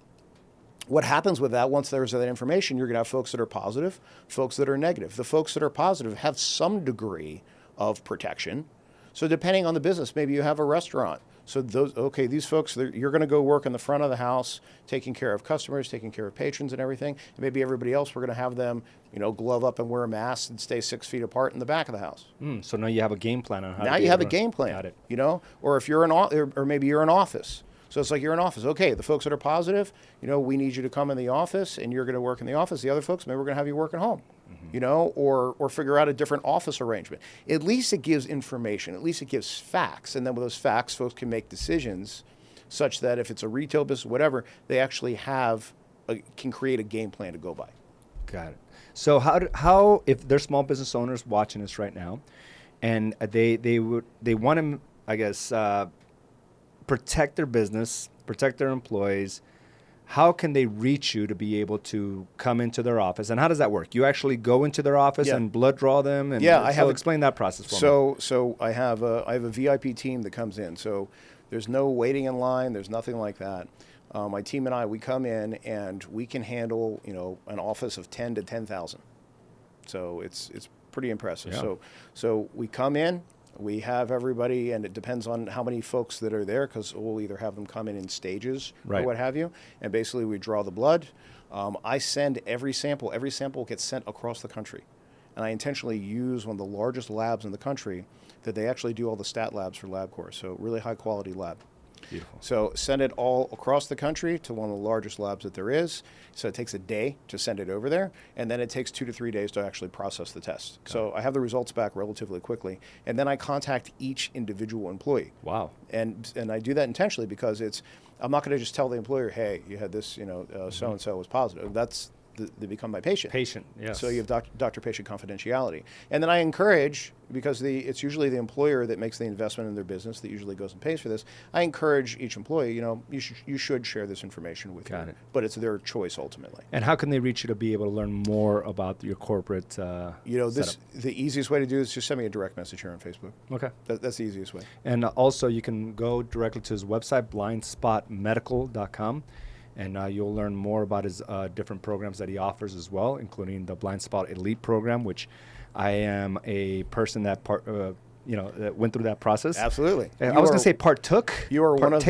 B: what happens with that, once there's that information, you're going to have folks that are positive, folks that are negative. The folks that are positive have some degree of protection. So depending on the business, maybe you have a restaurant. So these folks, you're going to go work in the front of the house, taking care of customers, taking care of patrons and everything. And maybe everybody else, we're going to have them, glove up and wear a mask and stay 6 feet apart in the back of the house.
A: So now you have a game plan on how.
B: Now
A: to
B: you have a
A: run.
B: game plan.
A: Got it.
B: Or if you're or maybe you're in office. So it's like you're in office. Okay, the folks that are positive, we need you to come in the office and you're going to work in the office. The other folks, maybe we're going to have you work at home. Or figure out a different office arrangement. At least it gives information. At least it gives facts. And then with those facts, folks can make decisions such that if it's a retail business, whatever, they actually can create a game plan to go by.
A: Got it. So how if there's small business owners watching this right now, and they want to, I guess, protect their business, protect their employees, how can they reach you to be able to come into their office? And how does that work? You actually go into their office and blood draw them? And
B: I have.
A: Explain that process for me.
B: So I have a VIP team that comes in. So there's no waiting in line. There's nothing like that. My team and I, we come in and we can handle, an office of 10 to 10,000. So it's pretty impressive.
A: Yeah.
B: So we come in, we have everybody, and it depends on how many folks that are there, because we'll either have them come in stages or what have you. And basically we draw the blood. I send every sample. Every sample gets sent across the country. And I intentionally use one of the largest labs in the country that they actually do all the stat labs for LabCorp. So really high quality lab.
A: Beautiful.
B: So send it all across the country to one of the largest labs that there is. So it takes a day to send it over there, and then it takes 2 to 3 days to actually process the test. So I have the results back relatively quickly, and then I contact each individual employee.
A: Wow.
B: And I do that intentionally because I'm not going to just tell the employer, hey, you had this, so and so was positive. They become my patient.
A: Yes.
B: So you have doctor-patient confidentiality. And then I encourage, because it's usually the employer that makes the investment in their business that usually goes and pays for this, I encourage each employee, you should share this information with you.
A: Got it.
B: But it's their choice ultimately.
A: And how can they reach you to be able to learn more about your corporate
B: The easiest way to do it is just send me a direct message here on Facebook.
A: Okay.
B: That's the easiest way.
A: And also you can go directly to his website, blindspotmedical.com. And you'll learn more about his different programs that he offers as well, including the Blind Spot Elite program, which I am a person that that went through that process.
B: Absolutely.
A: I was going to say partook.
B: You are one of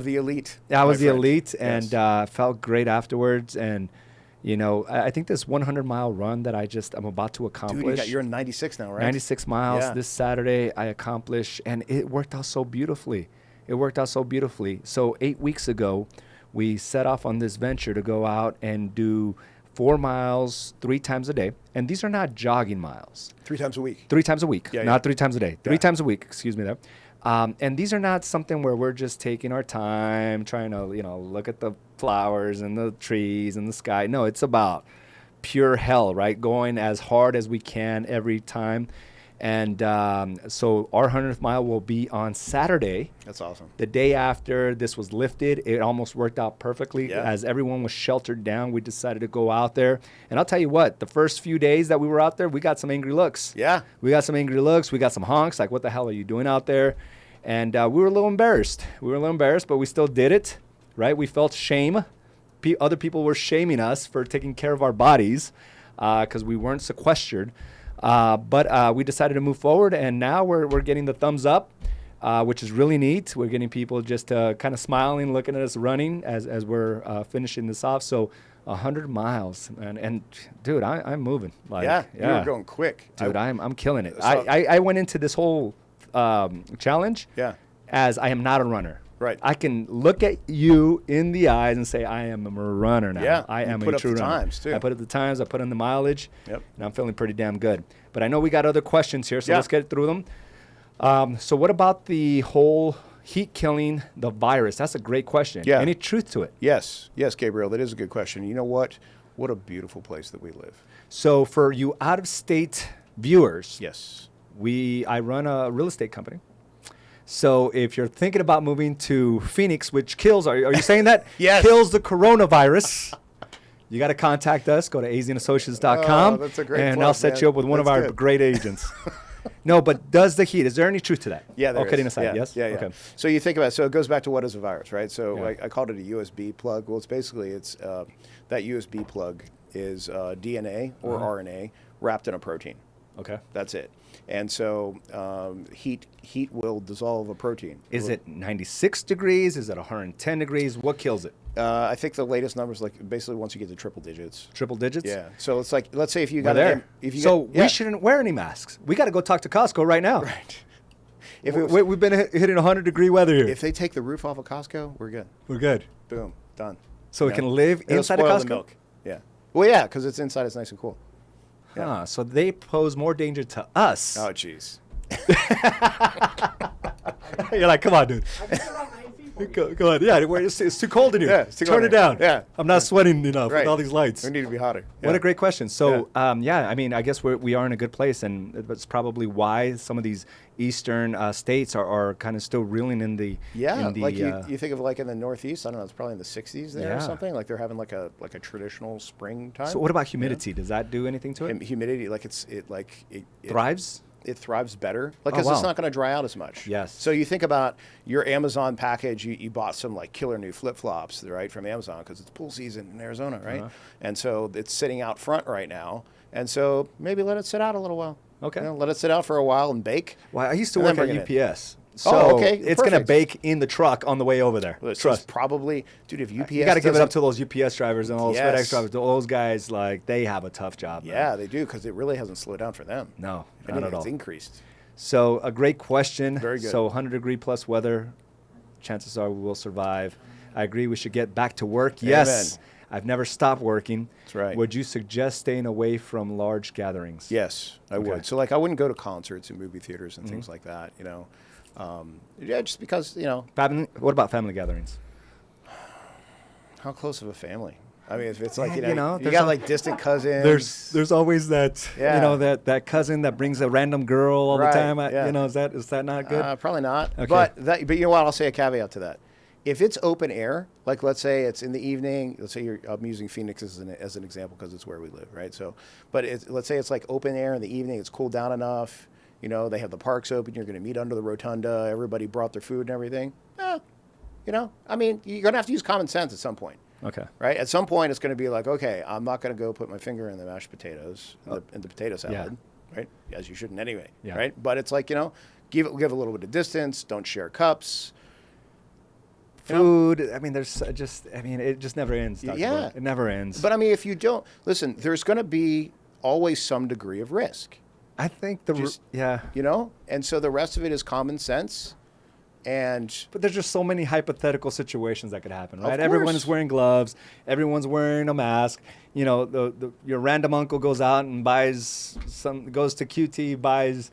B: the elite.
A: I was the elite, and felt great afterwards. And I think this 100-mile run that I'm about to accomplish.
B: Dude, you're in 96 now, right?
A: 96 miles this Saturday I accomplished, and it worked out so beautifully. So 8 weeks ago, we set off on this venture to go out and do 4 miles 3 times a day. And these are not jogging miles.
B: 3 times a week.
A: 3 times a week, not 3 times a day. 3
B: Yeah.
A: times a week, excuse me there. And these are not something where we're just taking our time, trying to, look at the flowers and the trees and the sky. No, it's about pure hell, right? Going as hard as we can every time. And so our 100th mile will be on Saturday.
B: That's awesome.
A: The day after this was lifted, it almost worked out perfectly.
B: Yeah.
A: As everyone was sheltered down, we decided to go out there. And I'll tell you what, the first few days that we were out there, we got some angry looks.
B: Yeah.
A: We got some angry looks. We got some honks, like, what the hell are you doing out there? And we were a little embarrassed. But we still did it, right? We felt shame. Other people were shaming us for taking care of our bodies because we weren't sequestered. But we decided to move forward, and now we're getting the thumbs up, which is really neat. We're getting people just kind of smiling, looking at us running as we're finishing this off. So 100 miles, and dude, I'm moving.
B: You were going quick.
A: Dude, I'm killing it.
B: So
A: I went into this whole challenge as I am not a runner.
B: Right.
A: I can look at you in the eyes and say, I am a runner now.
B: Yeah.
A: I am a true runner.
B: You put up the times, too.
A: I put up the times. I put in the mileage.
B: Yep.
A: And I'm feeling pretty damn good. But I know we got other questions here, so
B: Yeah.
A: let's get through them. So what about the whole heat killing the virus? That's a great question.
B: Yeah.
A: Any truth to it?
B: Yes, Gabriel, that is a good question. You know what? What a beautiful place that we live.
A: So for you out-of-state viewers,
B: Yes.
A: I run a real estate company. So if you're thinking about moving to Phoenix, which kills, are you saying that?
B: Yes.
A: Kills the coronavirus, you got to contact us. Go to azianassociates.com,
B: that's a great
A: and
B: plug,
A: I'll set
B: man.
A: you up with one of
B: That's
A: our
B: good.
A: great agents. No, but does the heat, is there any truth to that?
B: Yeah, there
A: All kidding
B: is.
A: aside,
B: Yeah,
A: yes?
B: Yeah.
A: Okay.
B: So you think about it. So it goes back to what is a virus, right? So
A: Yeah.
B: I called it a USB plug. Well, it's basically that USB plug is DNA or RNA wrapped in a protein.
A: Okay.
B: That's it. And so heat will dissolve a protein.
A: Is it 96 degrees? Is it 110 degrees? What kills it?
B: I think the latest numbers, like basically once you get to triple digits.
A: Triple digits?
B: Yeah. So it's like, let's say if you
A: We're
B: got
A: there.
B: we
A: we shouldn't wear any masks. We got to go talk to Costco right now.
B: Right.
A: We've been hitting 100-degree weather here.
B: If they take the roof off of Costco, we're good.
A: We're good.
B: Boom, done.
A: So we can live
B: It'll
A: inside of
B: spoil
A: Costco?
B: the milk. Yeah. Well, yeah, because it's inside. It's nice and cool. Yeah.
A: So they pose more danger to us.
B: Oh, jeez.
A: You're like, come on, dude.
C: Are these around 9 feet?
A: Go ahead. Yeah, it's too cold in here.
B: Yeah, it's too
A: Turn
B: cold
A: it
B: in here.
A: down.
B: Yeah.
A: I'm not sweating enough
B: Right.
A: with all these lights.
B: We need to be hotter.
A: What
B: Yeah.
A: a great question. So, yeah, I mean, I guess we are in a good place, and that's probably why some of these eastern states are kind of still reeling in the
B: Like you think of like in the Northeast, I don't know, it's probably in the 60s there or
A: Yeah.
B: something. Like they're having like a traditional springtime.
A: So what about humidity? Does that do anything to it?
B: Humidity, like it
A: Thrives?
B: It thrives better, like
A: Oh,
B: because it's
A: wow.
B: not going to dry out as much.
A: Yes.
B: So you think about your Amazon package. You bought some like killer new flip flops, right, from Amazon because it's pool season in Arizona, right? And so it's sitting out front right now. And so maybe let it sit out a little while.
A: Okay.
B: Let it sit out for a while and bake.
A: Well, I used to
B: and
A: work
B: then
A: at
B: bring it in.
A: UPS. So
B: okay,
A: it's going to
B: perfect.
A: bake in the truck on the way over there.
B: Well, it's
A: Trust.
B: probably, dude. If UPS,
A: You got to give it up
B: doesn't-
A: to those UPS drivers and all those
B: Yes.
A: FedEx drivers. Those guys, like, they have a tough job. man.
B: Yeah, they do because it really hasn't slowed down for them.
A: No,
B: If
A: not
B: anything,
A: at all.
B: it's increased.
A: So a great question.
B: Very good.
A: So 100-degree plus weather, chances are we will survive. I agree we should get back to work. Yes. I've never stopped working.
B: That's right.
A: Would you suggest staying away from large gatherings?
B: Yes, I
A: Okay.
B: would. So like I wouldn't go to concerts and movie theaters and things like that. Yeah, just because
A: What about family gatherings?
B: how close of a family. I mean, if it's like
A: Yeah,
B: you
A: there's
B: got
A: a-
B: like distant cousins.
A: There's always that
B: Yeah.
A: that cousin that brings a random girl all
B: Right,
A: the time.
B: yeah.
A: Is that not good?
B: Probably not.
A: Okay.
B: But you know what? I'll say a caveat to that. If it's open air, like let's say it's in the evening, let's say I'm using Phoenix as an example because it's where we live, right? So, but let's say it's like open air in the evening, it's cooled down enough. They have the parks open. You're going to meet under the rotunda. Everybody brought their food and everything. I mean, you're going to have to use common sense at some point.
A: Okay.
B: Right? At some point, it's going to be like, okay, I'm not going to go put my finger in the mashed potatoes, in the potato salad, right? As you shouldn't anyway,
A: Yeah.
B: right? But it's like, give a little bit of distance. Don't share cups.
A: Food. I mean, it just never ends. Dr.
B: Yeah.
A: Boyd. It never ends.
B: But I mean, if you don't, listen, there's going to be always some degree of risk,
A: I think
B: and so the rest of it is common sense. And
A: But there's just so many hypothetical situations that could happen, right?
B: course.
A: Everyone's wearing gloves. Everyone's wearing a mask. Your random uncle goes out and goes to QT, buys,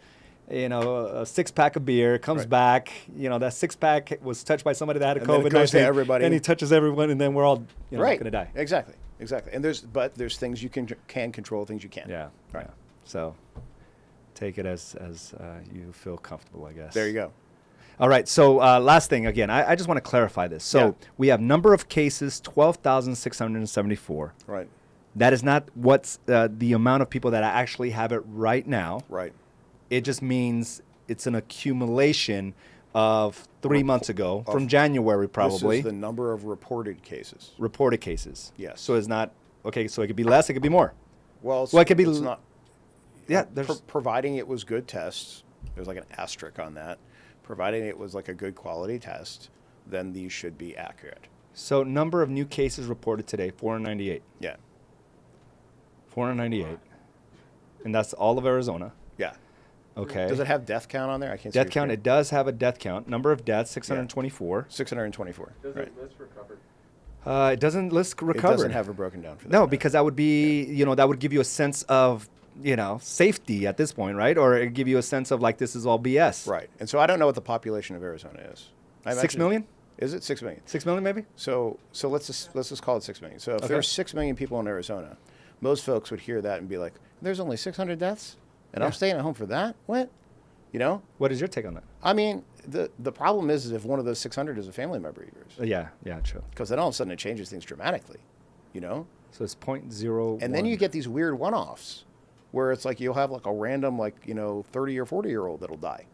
A: a 6-pack of beer, comes
B: Right.
A: back. That 6-pack was touched by somebody that had a
B: And then it
A: COVID-19.
B: goes to everybody.
A: And he touches everyone, and then we're all
B: right,
A: going to die.
B: Exactly. And there's things you can control, things you can't.
A: Yeah.
B: Right.
A: Yeah. So take it as you feel comfortable, I guess.
B: There you go.
A: All right. So last thing, again, I just want to clarify this. So
B: Yeah.
A: we have number of cases, 12,674.
B: Right.
A: That is not what's the amount of people that actually have it right now.
B: Right.
A: It just means it's an accumulation of 3 months ago, from January probably,
B: This is the number of reported cases.
A: reported cases.
B: Yes.
A: So it's not, okay, so it could be less, it could be more.
B: Well,
A: Well, it could be
B: it's not.
A: Yeah, there's,
B: Providing it was good tests, there's like an asterisk on that. Providing it was like a good quality test, then these should be accurate.
A: so number of new cases reported today, 498.
B: Yeah.
A: 498. And that's all of Arizona.
B: Yeah.
A: Okay.
B: Does it have death count on there? I can't see
A: Death
B: your
A: count,
B: screen.
A: it does have a death count. Number of deaths, 624.
B: 624.
C: Does
B: Right.
C: it list recovered?
A: It doesn't list
B: It
A: recovered.
B: doesn't have it broken down for that.
A: No, because that would be, that would give you a sense of, safety at this point, right? Or it'd give you a sense of like this is all BS.
B: Right. And so I don't know what the population of Arizona is. I
A: 6
B: imagine-
A: million?
B: Is it 6 million?
A: 6 million maybe?
B: So let's just call it 6 million. So if
A: Okay.
B: there's 6 million people in Arizona, most folks would hear that and be like, "There's only 600 deaths, and I'm
A: Yeah.
B: staying at home for that? What?"
A: What is your take on that?
B: I mean, the problem is if one of those 600 is a family member of yours,
A: Yeah, true.
B: because then all of a sudden it changes things dramatically,
A: So it's 0.01.
B: And then you get these weird one-offs where it's like you'll have like a random 30 or 40-year-old that'll die.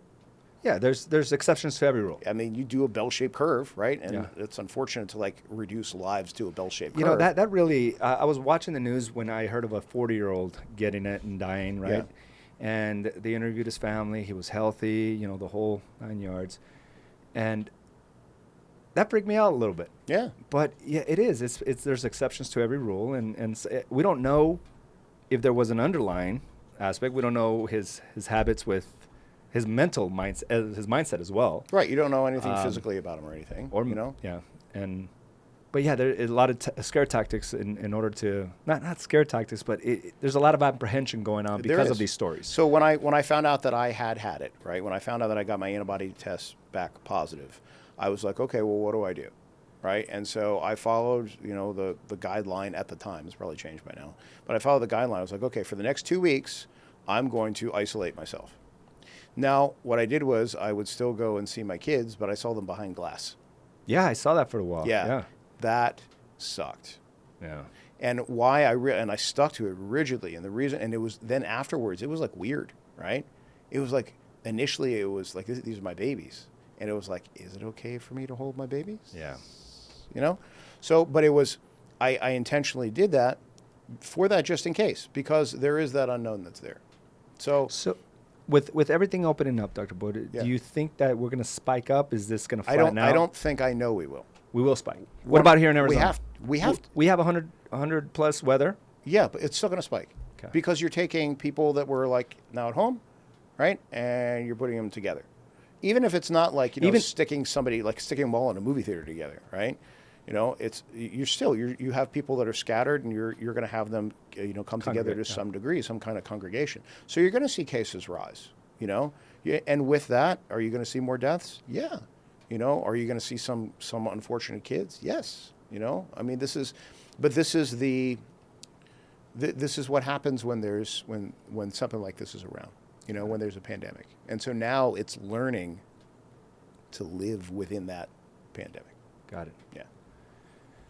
A: Yeah, there's exceptions to every rule.
B: I mean, you do a bell-shaped curve, right? And
A: Yeah.
B: it's unfortunate to reduce lives to a bell-shaped curve.
A: That really, I was watching the news when I heard of a 40-year-old getting it and dying, right?
B: Yeah.
A: And they interviewed his family. He was healthy, the whole 9 yards. And that freaked me out a little bit.
B: Yeah.
A: But yeah, it is. There's exceptions to every rule, and we don't know if there was an underlying aspect. We don't know his habits with his mental mindset as well.
B: Right. You don't know anything physically about him or anything.
A: Yeah, but yeah, there is a lot of scare tactics in order to not scare tactics, but there's a lot of apprehension going on
B: There
A: because of
B: is.
A: these stories.
B: So when I found out that I had it, right, when I found out that I got my antibody test back positive, I was like, okay, well, what do I do? Right? And so I followed, the guideline at the time. It's probably changed by now. But I followed the guideline. I was like, okay, for the next 2 weeks, I'm going to isolate myself. Now, what I did was I would still go and see my kids, but I saw them behind glass.
A: Yeah, I saw that for a while.
B: Yeah. That sucked.
A: Yeah.
B: And why I stuck to it rigidly. And the reason, and it was then afterwards, it was like weird, right? It was like, initially it was like, these are my babies. And it was like, is it okay for me to hold my babies?
A: Yeah.
B: So, but it was, I intentionally did that for that just in case, because there is that unknown that's there. So
A: with everything opening up, Dr. Boyd, do you think that we're going to spike up? Is this going to flatten out?
B: I don't think I know we will.
A: We will spike. What about here in Arizona?
B: We have
A: we have 100 plus weather.
B: Yeah, but it's still going to spike.
A: Okay.
B: Because you're taking people that were like now at home, right? And you're putting them together. Even if it's not like, sticking them all in a movie theater together, right? You have people that are scattered, and you're going to have them, come together to some degree, some kind of congregation. So you're going to see cases rise, and with that, are you going to see more deaths? Yeah. Are you going to see some unfortunate kids? Yes. I mean, this is what happens when something like this is around, when there's a pandemic. And so now it's learning to live within that pandemic.
A: Got it.
B: Yeah.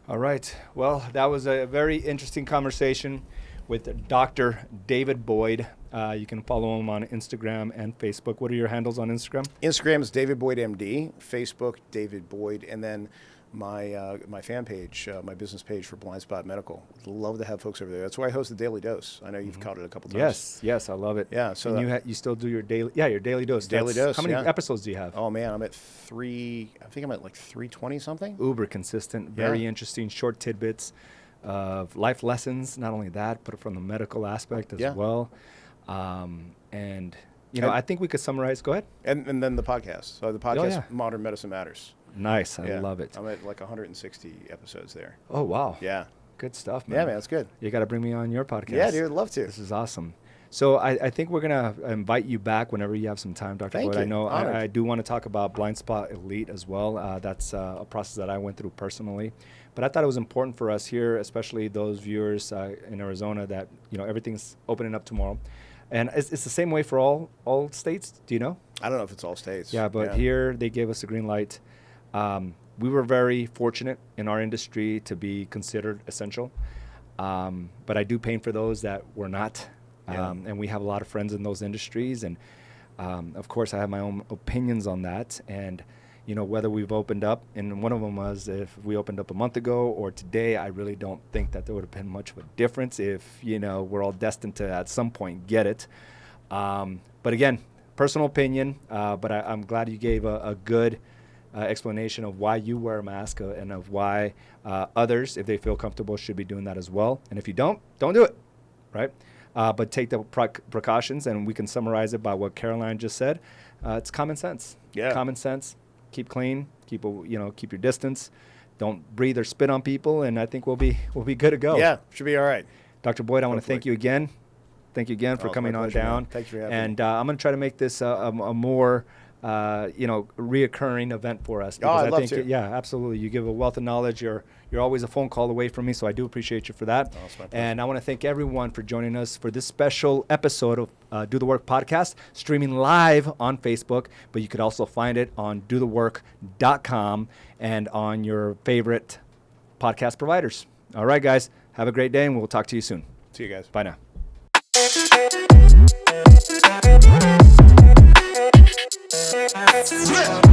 A: All right. Well, that was a very interesting conversation with Dr. David Boyd. You can follow him on Instagram and Facebook. What are your handles on Instagram?
B: Instagram is David Boyd MD, Facebook David Boyd, and then my fan page, my business page for Blind Spot Medical. Love to have folks over there. That's why I host the Daily Dose. I know you've caught it a couple times.
A: Yes, I love it.
B: Yeah, so
A: and you still do your daily dose.
B: Daily dose.
A: How many episodes do you have?
B: Oh man, I'm at 320 something.
A: Uber consistent, very interesting, short tidbits of life lessons. Not only that, but from the medical aspect as well. And I think we could summarize. Go ahead.
B: And then the podcast. So the podcast, Modern Medicine Matters.
A: Nice. I love it.
B: I'm at like 160 episodes there.
A: Oh, wow.
B: Yeah.
A: Good stuff, man.
B: Yeah, man, that's good.
A: You got to bring me on your podcast.
B: Yeah, dude, I'd love to.
A: This is awesome. So I think we're going to invite you back whenever you have some time, Dr. Boyd.
B: You.
A: I know I do want to talk about Blind Spot Elite as well. That's a process that I went through personally. But I thought it was important for us here, especially those viewers in Arizona, that everything's opening up tomorrow. And it's the same way for all states. Do you know?
B: I don't know if it's all states.
A: Yeah, but here they gave us a green light. We were very fortunate in our industry to be considered essential. But I do pain for those that were not. And we have a lot of friends in those industries. And, of course, I have my own opinions on that. And, whether we've opened up, and one of them was if we opened up a month ago or today, I really don't think that there would have been much of a difference if, we're all destined to at some point get it. But again, personal opinion, but I'm glad you gave a good explanation of why you wear a mask and of why others, if they feel comfortable, should be doing that as well. And if you don't do it, right? But take the precautions, and we can summarize it by what Caroline just said. It's common sense.
B: Yeah.
A: Common sense. Keep clean. Keep your distance. Don't breathe or spit on people, and I think we'll be good to go.
B: Yeah, should be all right.
A: Dr. Boyd, I want to thank you again. Thank you again for coming on down.
B: Thanks for having me.
A: And I'm going to try to make this a more reoccurring event for us.
B: I'd love to.
A: Yeah, absolutely. You give a wealth of knowledge. You're always a phone call away from me, so I do appreciate you for that.
B: Oh, it's my pleasure.
A: And I want to thank everyone for joining us for this special episode of Do the Work podcast, streaming live on Facebook, but you could also find it on dothework.com and on your favorite podcast providers. All right, guys, have a great day, and we'll talk to you soon.
B: See you guys.
A: Bye now.
C: Yeah.